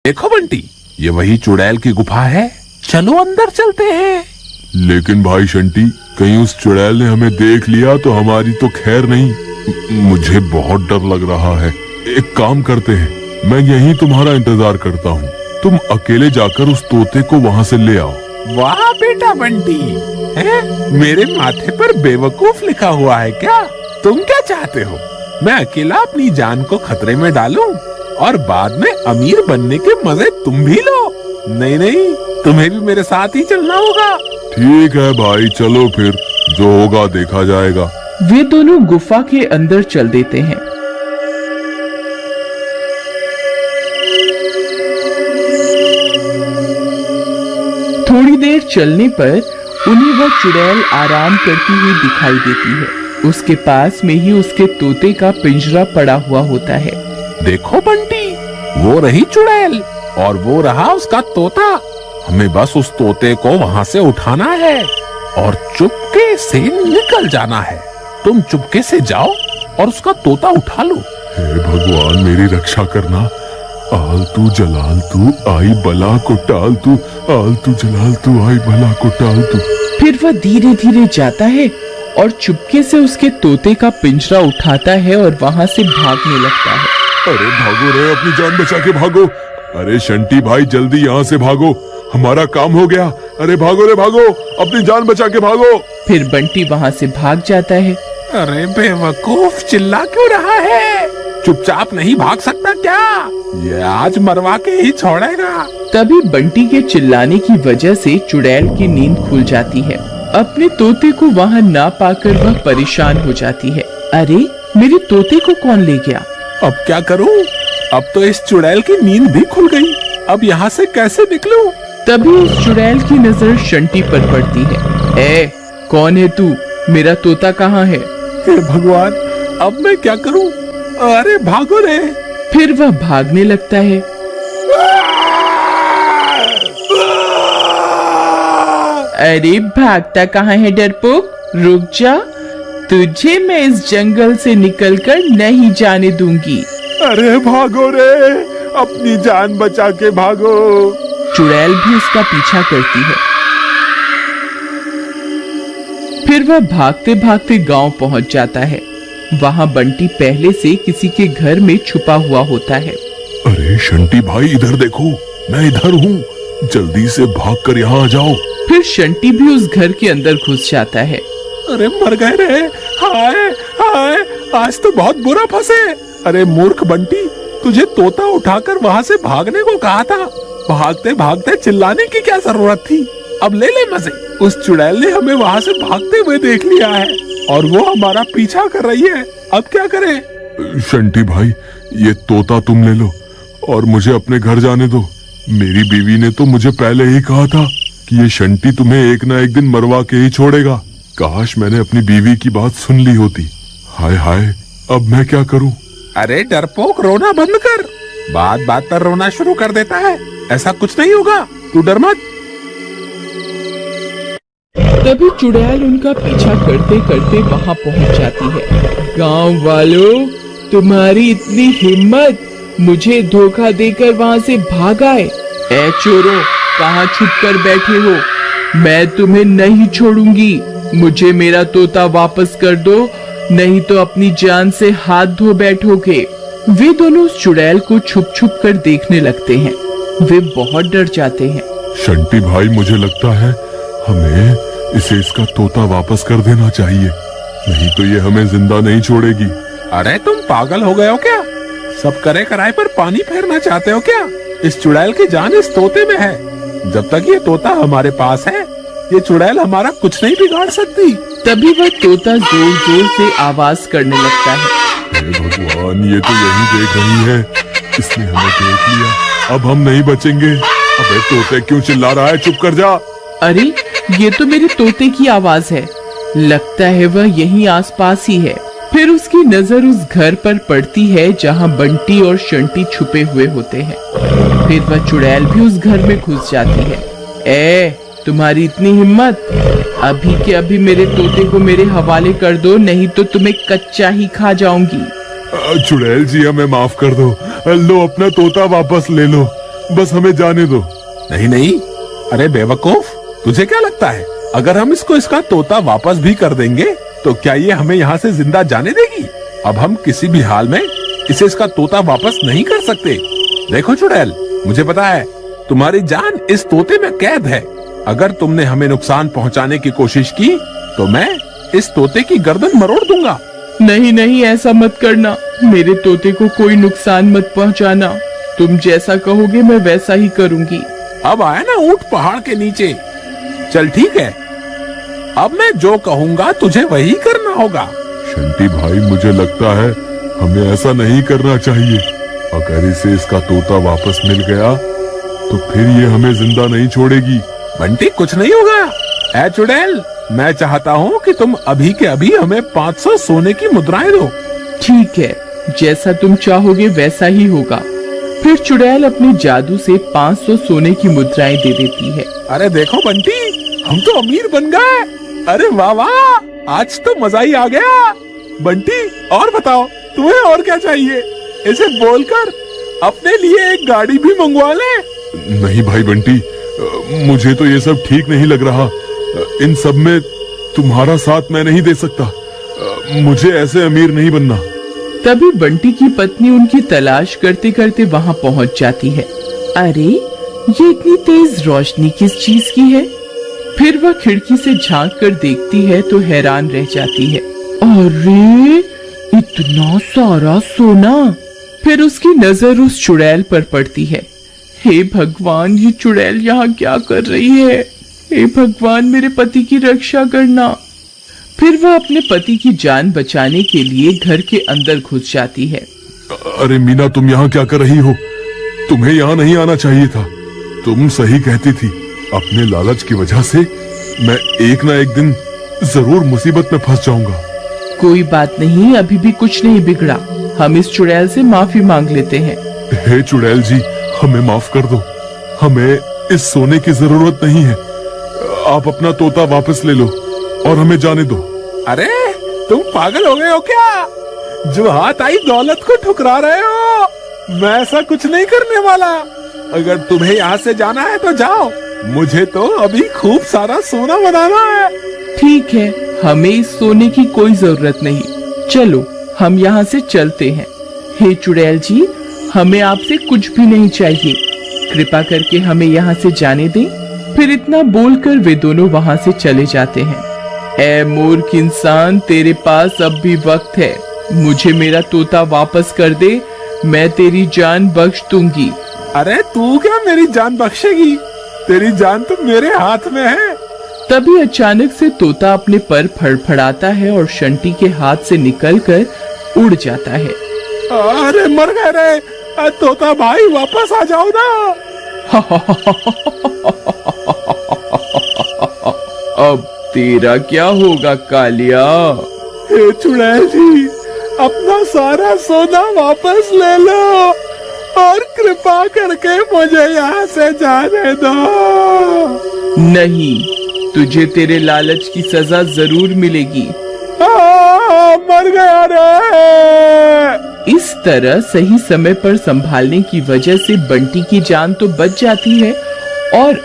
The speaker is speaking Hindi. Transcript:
देखो बंटी, ये वही चुड़ैल की गुफा है, चलो अंदर चलते हैं। लेकिन भाई शंटी, कहीं उस चुड़ैल ने हमें देख लिया तो हमारी तो खैर नहीं। मुझे बहुत डर लग रहा है। एक काम करते हैं, मैं यहीं तुम्हारा इंतजार करता हूँ। तुम अकेले जाकर उस तोते को वहाँ से ले आओ। वाह बेटा बंटी, मेरे माथे पर बेवकूफ लिखा हुआ है क्या? तुम क्या चाहते हो, मैं अकेला अपनी जान को खतरे में डालूं और बाद में अमीर बनने के मजे तुम भी लो? नहीं नहीं, तुम्हें भी मेरे साथ ही चलना होगा। ठीक है भाई, चलो फिर, जो होगा देखा जाएगा। वे दोनों गुफा के अंदर चल देते हैं। थोड़ी देर चलने पर उन्हें वह चुड़ैल आराम करती हुई दिखाई देती है। उसके पास में ही उसके तोते का पिंजरा पड़ा हुआ होता है। देखो बंटी, वो रही चुड़ैल और वो रहा उसका तोता। हमें बस उस तोते को वहाँ से उठाना है और चुपके से निकल जाना है। तुम चुपके से जाओ और उसका तोता उठा लो। हे भगवान, मेरी रक्षा करना। आलतू जलालतू आई बला को टालतू, आलतू जलालतू आई बला को टालतू। फिर वह धीरे धीरे जाता है और चुपके से उसके तोते का पिंजरा उठाता है और वहाँ से भागने लगता है। अरे भागो रे, अपनी जान बचा के भागो। अरे शंटी भाई, जल्दी यहाँ से भागो, हमारा काम हो गया। अरे भागो रे भागो, अपनी जान बचा के भागो। फिर बंटी वहाँ से भाग जाता है। अरे बेवकूफ, चिल्ला क्यों रहा है? चुपचाप नहीं भाग सकता क्या? ये आज मरवा के ही छोड़ेगा। तभी बंटी के चिल्लाने की वजह से चुड़ैल की नींद खुल जाती है। अपने तोते को वहाँ ना पाकर वह परेशान हो जाती है। अरे, मेरे तोते को कौन ले गया? अब क्या करूं? अब तो इस चुड़ैल की नींद भी खुल गई। अब यहाँ से कैसे निकलूं? तभी उस चुड़ैल की नजर शंटी पर पड़ती है। ए, कौन है तू? मेरा तोता कहाँ है? हे भगवान, अब मैं क्या करूं? अरे भागो रे। फिर वह भागने लगता है। अरे भागता कहाँ है डरपोक? रुक जा, तुझे मैं इस जंगल से निकलकर नहीं जाने दूंगी। अरे भागो रे, अपनी जान बचा के भागो। चुड़ैल भी उसका पीछा करती है। फिर वह भागते भागते गांव पहुंच जाता है। वहां बंटी पहले से किसी के घर में छुपा हुआ होता है। अरे शंटी भाई, इधर देखो, मैं इधर हूँ, जल्दी से भागकर यहाँ आ जाओ। फिर शंटी भी उस घर के अंदर घुस जाता है। अरे मर गए रे, हाय हाय, आज तो बहुत बुरा फंसे। अरे मूर्ख बंटी, तुझे तोता उठाकर वहाँ से भागने को कहा था। भागते भागते चिल्लाने की क्या जरूरत थी? अब ले ले मजे। उस चुड़ैल ने हमें वहाँ से भागते हुए देख लिया है और वो हमारा पीछा कर रही है। अब क्या करें? शंटी भाई, ये तोता तुम ले लो और मुझे अपने घर जाने दो। मेरी बीवी ने तो मुझे पहले ही कहा था कि ये शंटी तुम्हें एक ना एक दिन मरवा के ही छोड़ेगा। काश मैंने अपनी बीवी की बात सुन ली होती। हाय हाय, अब मैं क्या करूं? अरे डरपोक, रोना बंद कर। बात बात पर रोना शुरू कर देता है। ऐसा कुछ नहीं होगा, तू डर मत। तभी चुड़ैल उनका पीछा करते करते वहां पहुंच जाती है। गांव वालों, तुम्हारी इतनी हिम्मत, मुझे धोखा देकर वहां से भाग आए। ए चोरों, कहाँ छुप कर बैठे हो? मैं तुम्हें नहीं छोड़ूंगी। मुझे मेरा तोता वापस कर दो, नहीं तो अपनी जान से हाथ धो बैठोगे। वे दोनों उस चुड़ैल को छुप छुप कर देखने लगते हैं। वे बहुत डर जाते हैं। शंटी भाई, मुझे लगता है हमें इसे इसका तोता वापस कर देना चाहिए, नहीं तो ये हमें जिंदा नहीं छोड़ेगी। अरे तुम पागल हो गए हो क्या? सब करे कराए पर पानी फेरना चाहते हो क्या? इस चुड़ैल की जान इस तोते में है। जब तक ये तोता हमारे पास है, ये चुड़ैल हमारा कुछ नहीं बिगाड़ सकती। तभी वह तोता जोर जोर से आवाज करने लगता है। हे भगवान, ये तो यही देख रही है, इसने हमें देख लिया, अब हम नहीं बचेंगे। अबे तोते, क्यों चिल्ला रहा है? चुप कर जा। अरे, ये तो मेरे तोते की आवाज है। लगता है वह यहीं आसपास ही है। फिर उसकी नजर उस घर पर पड़ती है जहां बंटी और शंटी छुपे हुए होते हैं। फिर वह चुड़ैल भी उस घर में घुस जाती है। ए, तुम्हारी इतनी हिम्मत, अभी के अभी मेरे तोते को मेरे हवाले कर दो, नहीं तो तुम्हें कच्चा ही खा जाऊंगी। चुड़ैल जी, हमें माफ कर दो। लो, अपना तोता वापस ले लो। बस हमें जाने दो। नहीं नहीं, अरे बेवकूफ, तुझे क्या लगता है अगर हम इसको इसका तोता वापस भी कर देंगे तो क्या ये हमें यहाँ से जिंदा जाने देगी? अब हम किसी भी हाल में इसे इसका तोता वापस नहीं कर सकते। देखो चुड़ैल, मुझे पता है तुम्हारी जान इस तोते में कैद है। अगर तुमने हमें नुकसान पहुँचाने की कोशिश की तो मैं इस तोते की गर्दन मरोड़ दूंगा। नहीं नहीं, ऐसा मत करना, मेरे तोते को कोई नुकसान मत पहुंचाना। तुम जैसा कहोगे मैं वैसा ही करूंगी। अब आया ना ऊंट पहाड़ के नीचे। चल ठीक है, अब मैं जो कहूँगा तुझे वही करना होगा। शंटी भाई, मुझे लगता है हमें ऐसा नहीं करना चाहिए। अगर इसे इसका तोता वापस मिल गया तो फिर ये हमें जिंदा नहीं छोड़ेगी। बंटी, कुछ नहीं होगा। ऐ चुड़ैल, मैं चाहता हूँ कि तुम अभी के अभी हमें 500 सोने की मुद्राएं दो। ठीक है, जैसा तुम चाहोगे वैसा ही होगा। फिर चुड़ैल अपने जादू से 500 सोने की मुद्राएं दे देती है। अरे देखो बंटी, हम तो अमीर बन गए। अरे वाह वाह, आज तो मजा ही आ गया। बंटी, और बताओ तुम्हें और क्या चाहिए? इसे बोलकर अपने लिए एक गाड़ी भी मंगवा ले। नहीं भाई बंटी, मुझे तो ये सब ठीक नहीं लग रहा। इन सब में तुम्हारा साथ मैं नहीं दे सकता। मुझे ऐसे अमीर नहीं बनना। तभी बंटी की पत्नी उनकी तलाश करते करते वहां पहुंच जाती है। अरे, ये इतनी तेज रोशनी किस चीज की है? फिर वह खिड़की से झांक कर देखती है तो हैरान रह जाती है। अरे, इतना सारा सोना! फिर उसकी नजर उस चुड़ैल पर पड़ती है। हे भगवान, ये चुड़ैल यहाँ क्या कर रही है? हे भगवान, मेरे पति की रक्षा करना। फिर वह अपने पति की जान बचाने के लिए घर के अंदर घुस जाती है। अरे मीना, तुम यहाँ क्या कर रही हो? तुम्हें यहाँ नहीं आना चाहिए था। तुम सही कहती थी। अपने लालच की वजह से मैं एक ना एक दिन जरूर मुसीबत में फंस जाऊंगा। कोई बात नहीं, अभी भी कुछ नहीं बिगड़ा। हम इस चुड़ैल से माफी मांग लेते हैं। हे चुड़ैल जी, हमें माफ कर दो। हमें इस सोने की जरूरत नहीं है। आप अपना तोता वापस ले लो और हमें जाने दो। अरे, तुम पागल हो गए हो क्या? जो हाथ आई दौलत को ठुकरा रहे हो। मैं ऐसा कुछ नहीं करने वाला। अगर तुम्हें यहाँ से जाना है तो जाओ, मुझे तो अभी खूब सारा सोना बनाना है। ठीक है, हमें इस सोने की कोई जरूरत नहीं। चलो, हम यहाँ से चलते हैं। हे चुड़ैल जी, हमें आपसे कुछ भी नहीं चाहिए। कृपा करके हमें यहाँ से जाने दें। फिर इतना बोलकर वे दोनों वहाँ से चले जाते हैं। ऐ मूर्ख इंसान, तेरे पास अब भी वक्त है। मुझे मेरा तोता वापस कर दे, मैं तेरी जान बख्श दूंगी। अरे तू क्या मेरी जान बख्शेगी? तेरी जान तो मेरे हाथ में है। तभी अचानक से तोता अपने पर फड़फड़ाता है और शंटी के हाथ से निकलकर उड़ जाता है। अरे मर गए रे तोता भाई, वापस आ जाओ ना। अब तेरा क्या होगा कालिया? हे चुड़ैल जी, अपना सारा सोना वापस ले लो और कृपा करके मुझे यहाँ से जाने दो। नहीं, तुझे तेरे लालच की सजा जरूर मिलेगी। मर गया रे। इस तरह सही समय पर संभालने की वजह से बंटी की जान तो बच जाती है और